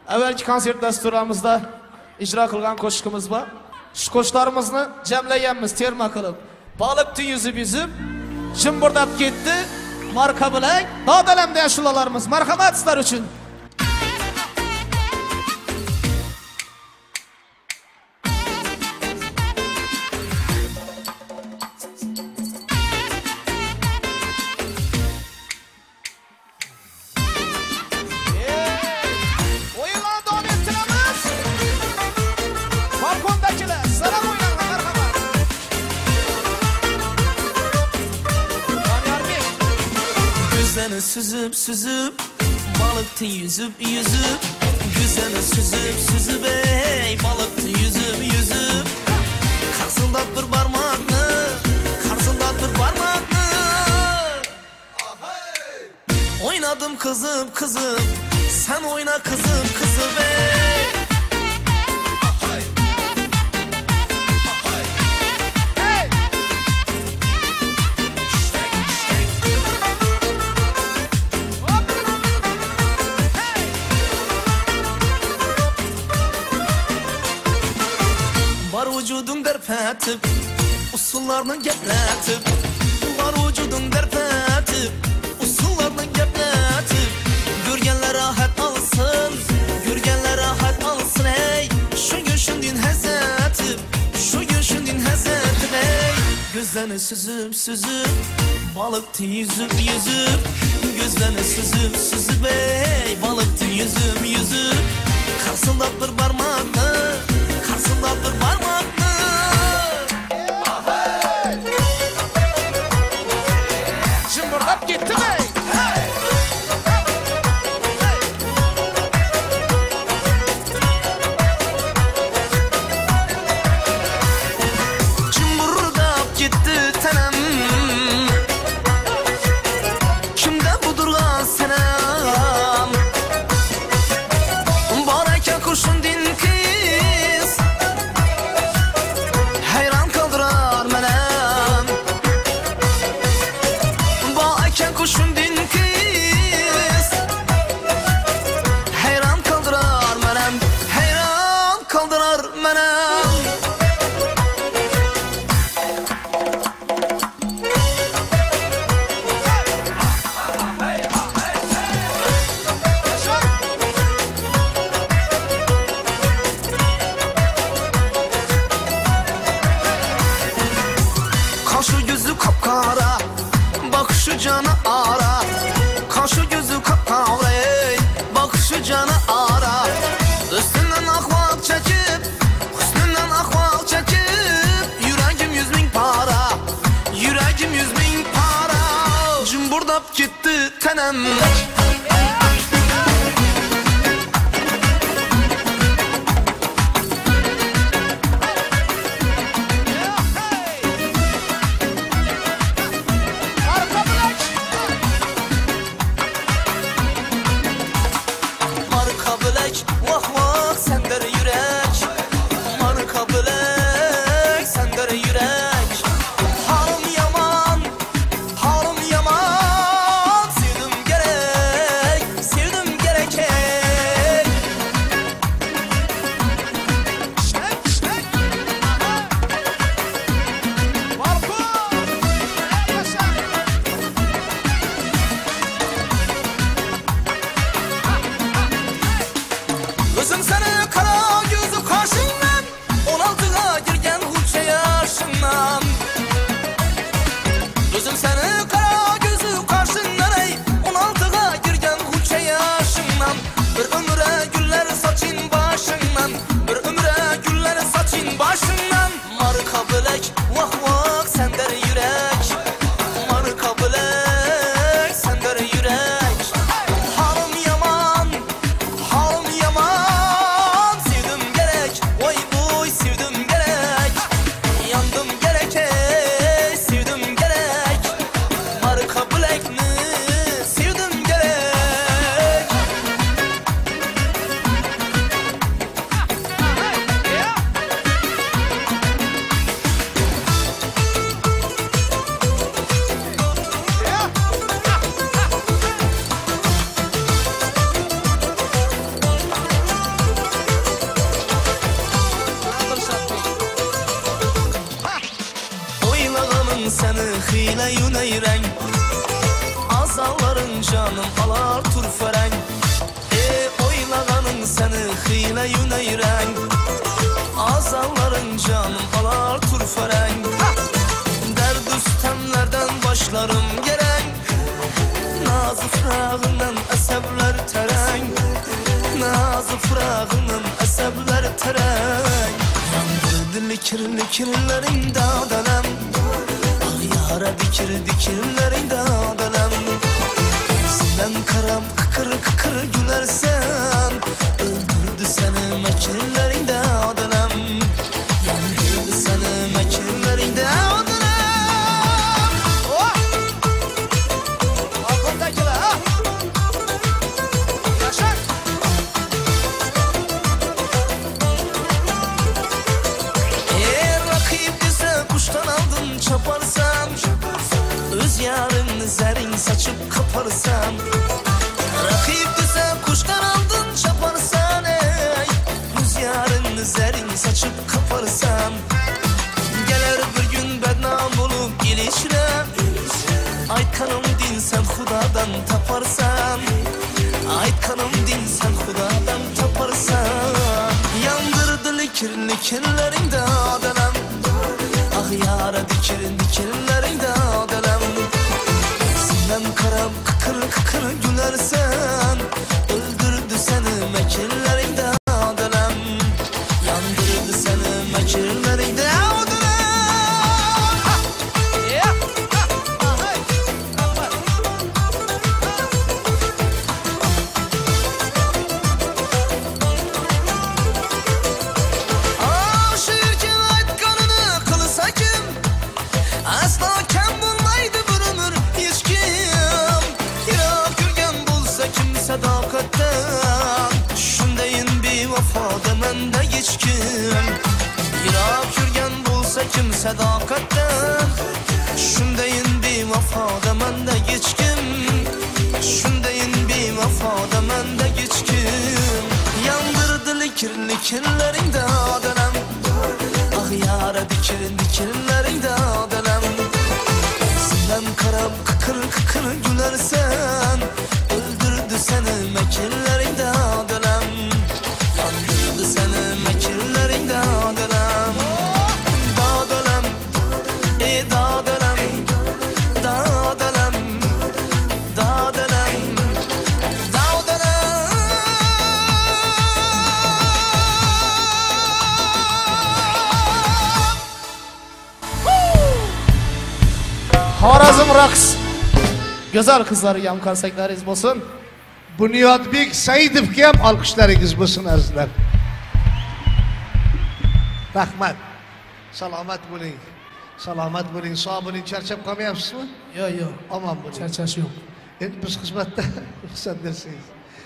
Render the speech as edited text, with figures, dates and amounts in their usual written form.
Evvelki konsert dasturimizda icra qilgan qo'shiqimiz bor. Shu qo'shiqlarimizni jamlaganmiz terma qilib. Baliqni yüzüp jimburdab ketdi. Marka bilan dodalamda ashulalarimiz. Marhamat sizlar uchun. Süzüp balıktı yüzüp güzeli süzüp ey balıktı yüzüp karşında bir parmaklı oynadım kızım sen oyna kızım ey vücudun derpetip usullarını gepletip var vücudun derpetip usullarını gepletip görgenler rahat alsın ey şu gün düşündün hezetip ey gözlerini süzüp balıktı yüzüp gözlerini süzüp ey balıktı yüzüp karşında bir parmaklı Jimburdab ketdi mi? Jimburdab ketdi tanam kimda budurgan sanam bor ekan qo'shindin qiz hayron qoldirar menam bor ekan qo'shindin qiz hayron qoldirar menam Kaşı gözü kapkara, bakışı canı ara. Kaşı gözü kapkara, bakışı canı ara. Üstünden ahval çekip, hüsnünden ahval çekip. Yüreğim 100.000 para, yüreğim 100.000 para. Jimburdab gitti tenem. Özüm hile yüneyreng Azaların canım alar turfereng Oylağanın seni hile yüneyreng Azaların canım alar turfereng Derd üstemlerden başlarım gerek Nazı frağından əsəblər tərəng Nazı frağından əsəblər tərəng Yandırdı likirlərində dələm Ah yara dikirlərində dələm Gözündən karam kıkır gülərsən Öldürdü səni məkirlərində dələm Yandırdı səni məkirlərində dələm Çaparsan öz yarın zərin saçıp kaparsan Rakip bize kuştan aldın çaparsan öz yarın zərin saçıp kaparsan Gelir bir gün bednam olup gelişine Aytkanım din sen Xudadan taparsan Aytkanım din sen Xudadan taparsan Yandırdı likirlərində adələm Ah yara dikirlərində dələm Gözündən karam kıkır gülərsən Öldürdü səni məkirlərində dələm Yandırdı səni məkirlərində dələm Sadakattan Şundayin bir vafada mende geçkim Yirab yürgen bulsa kim sadakattan Şundayin bir vafada mende geçkim Şundayin bir vafada mende geçkim Yandırdı likirlərində dələm Ah yara dikirlərində dələm Gözündən karam kıkır gülərsən Seni məkirlərində dələm Yandırdı səni məkirlərində dələm Da dələm, da dələm Da dələm, da dələm Da dələm Xorazm raqs Güzel kızları yam qarsaklarınız bo'lsin. Bunyodbek Saidovga ham olqishlaringiz bo'lsin azizlar. Rahmat. Salomat bo'ling. Salomat bo'ling. Sog' bo'ling. Charchab qolmayapsizmi? Yo'q. Omon bo'ling. Charchash yo'q. Endi biz xizmatda ruxsat bersangiz.